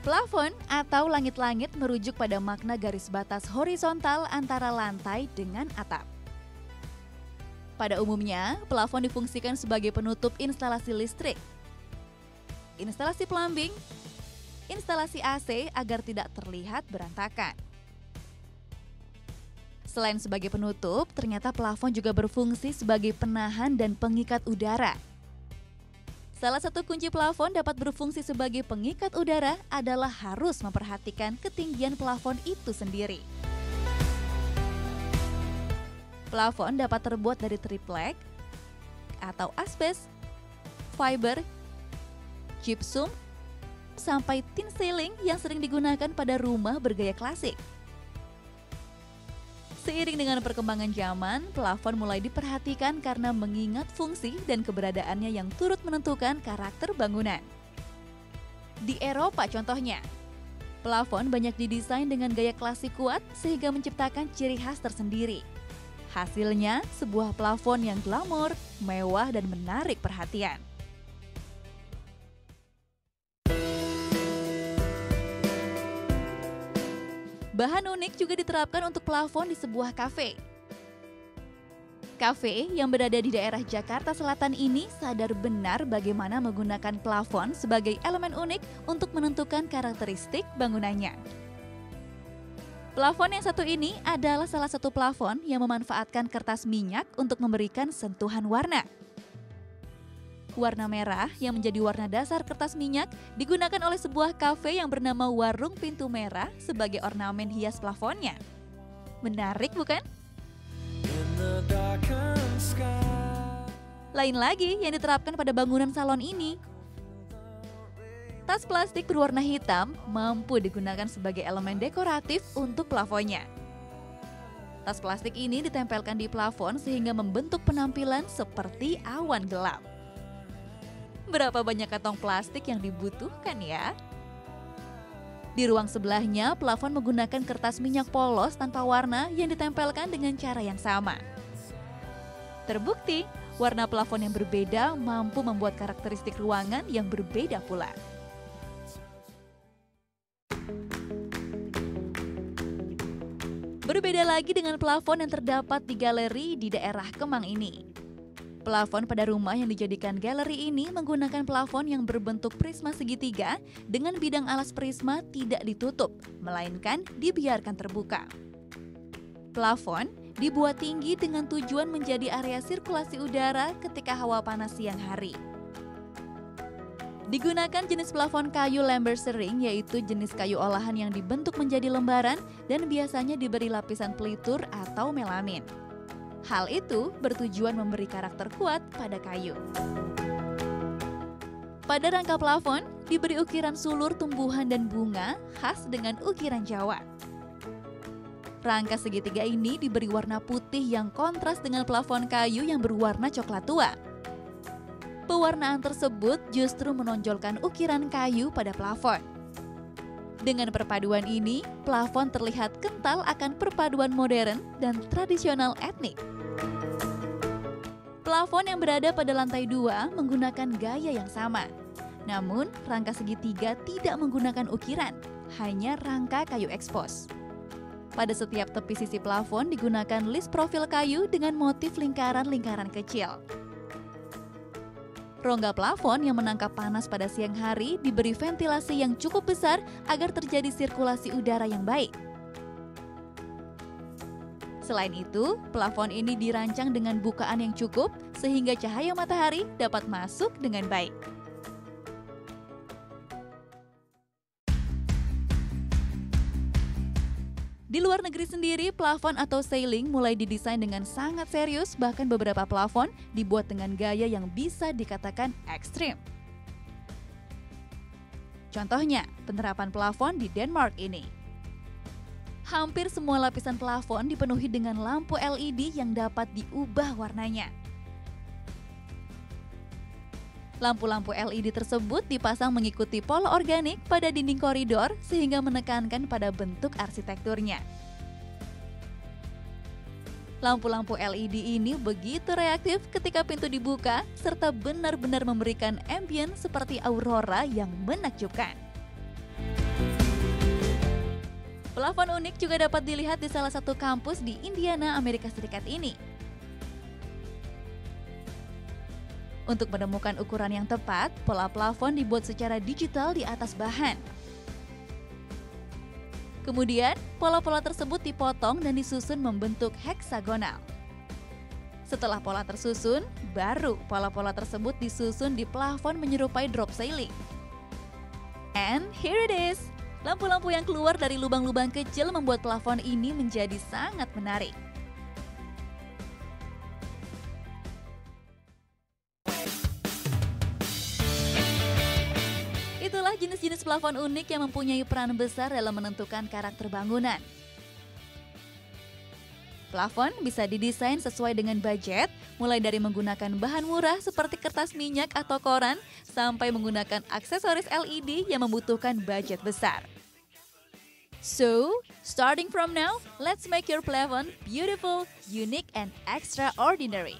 Plafon atau langit-langit merujuk pada makna garis batas horizontal antara lantai dengan atap. Pada umumnya, plafon difungsikan sebagai penutup instalasi listrik, instalasi plumbing, instalasi AC agar tidak terlihat berantakan. Selain sebagai penutup, ternyata plafon juga berfungsi sebagai penahan dan pengikat udara. Salah satu kunci plafon dapat berfungsi sebagai pengikat udara adalah harus memperhatikan ketinggian plafon itu sendiri. Plafon dapat terbuat dari triplek atau asbes, fiber, gypsum, sampai tin ceiling yang sering digunakan pada rumah bergaya klasik. Seiring dengan perkembangan zaman, plafon mulai diperhatikan karena mengingat fungsi dan keberadaannya yang turut menentukan karakter bangunan. Di Eropa contohnya, plafon banyak didesain dengan gaya klasik kuat sehingga menciptakan ciri khas tersendiri. Hasilnya, sebuah plafon yang glamor, mewah, dan menarik perhatian. Bahan unik juga diterapkan untuk plafon di sebuah kafe. Kafe yang berada di daerah Jakarta Selatan ini sadar benar bagaimana menggunakan plafon sebagai elemen unik untuk menentukan karakteristik bangunannya. Plafon yang satu ini adalah salah satu plafon yang memanfaatkan kertas minyak untuk memberikan sentuhan warna. Warna merah yang menjadi warna dasar kertas minyak digunakan oleh sebuah kafe yang bernama Warung Pintu Merah sebagai ornamen hias plafonnya. Menarik bukan? Lain lagi yang diterapkan pada bangunan salon ini. Tas plastik berwarna hitam mampu digunakan sebagai elemen dekoratif untuk plafonnya. Tas plastik ini ditempelkan di plafon sehingga membentuk penampilan seperti awan gelap. Berapa banyak kantong plastik yang dibutuhkan ya? Di ruang sebelahnya, plafon menggunakan kertas minyak polos tanpa warna yang ditempelkan dengan cara yang sama. Terbukti, warna plafon yang berbeda mampu membuat karakteristik ruangan yang berbeda pula. Berbeda lagi dengan plafon yang terdapat di galeri di daerah Kemang ini. Plafon pada rumah yang dijadikan galeri ini menggunakan plafon yang berbentuk prisma segitiga dengan bidang alas prisma tidak ditutup, melainkan dibiarkan terbuka. Plafon dibuat tinggi dengan tujuan menjadi area sirkulasi udara ketika hawa panas siang hari. Digunakan jenis plafon kayu lember sering, yaitu jenis kayu olahan yang dibentuk menjadi lembaran dan biasanya diberi lapisan pelitur atau melamin. Hal itu bertujuan memberi karakter kuat pada kayu. Pada rangka plafon, diberi ukiran sulur tumbuhan dan bunga khas dengan ukiran Jawa. Rangka segitiga ini diberi warna putih yang kontras dengan plafon kayu yang berwarna coklat tua. Pewarnaan tersebut justru menonjolkan ukiran kayu pada plafon. Dengan perpaduan ini, plafon terlihat kental akan perpaduan modern dan tradisional etnik. Plafon yang berada pada lantai 2 menggunakan gaya yang sama. Namun, rangka segitiga tidak menggunakan ukiran, hanya rangka kayu ekspos. Pada setiap tepi sisi plafon digunakan list profil kayu dengan motif lingkaran-lingkaran kecil. Rongga plafon yang menangkap panas pada siang hari diberi ventilasi yang cukup besar agar terjadi sirkulasi udara yang baik. Selain itu, plafon ini dirancang dengan bukaan yang cukup sehingga cahaya matahari dapat masuk dengan baik. Di luar negeri sendiri, plafon atau ceiling mulai didesain dengan sangat serius, bahkan beberapa plafon dibuat dengan gaya yang bisa dikatakan ekstrim. Contohnya, penerapan plafon di Denmark ini. Hampir semua lapisan plafon dipenuhi dengan lampu LED yang dapat diubah warnanya. Lampu-lampu LED tersebut dipasang mengikuti pola organik pada dinding koridor sehingga menekankan pada bentuk arsitekturnya. Lampu-lampu LED ini begitu reaktif ketika pintu dibuka serta benar-benar memberikan ambien seperti aurora yang menakjubkan. Plafon unik juga dapat dilihat di salah satu kampus di Indiana, Amerika Serikat ini. Untuk menemukan ukuran yang tepat, pola plafon dibuat secara digital di atas bahan. Kemudian, pola-pola tersebut dipotong dan disusun membentuk heksagonal. Setelah pola tersusun, baru pola-pola tersebut disusun di plafon menyerupai drop ceiling. And here it is! Lampu-lampu yang keluar dari lubang-lubang kecil membuat plafon ini menjadi sangat menarik. Itulah jenis-jenis plafon unik yang mempunyai peran besar dalam menentukan karakter bangunan. Plafon bisa didesain sesuai dengan budget, mulai dari menggunakan bahan murah seperti kertas minyak atau koran, sampai menggunakan aksesoris LED yang membutuhkan budget besar. So, starting from now, let's make your plafon beautiful, unique, and extraordinary.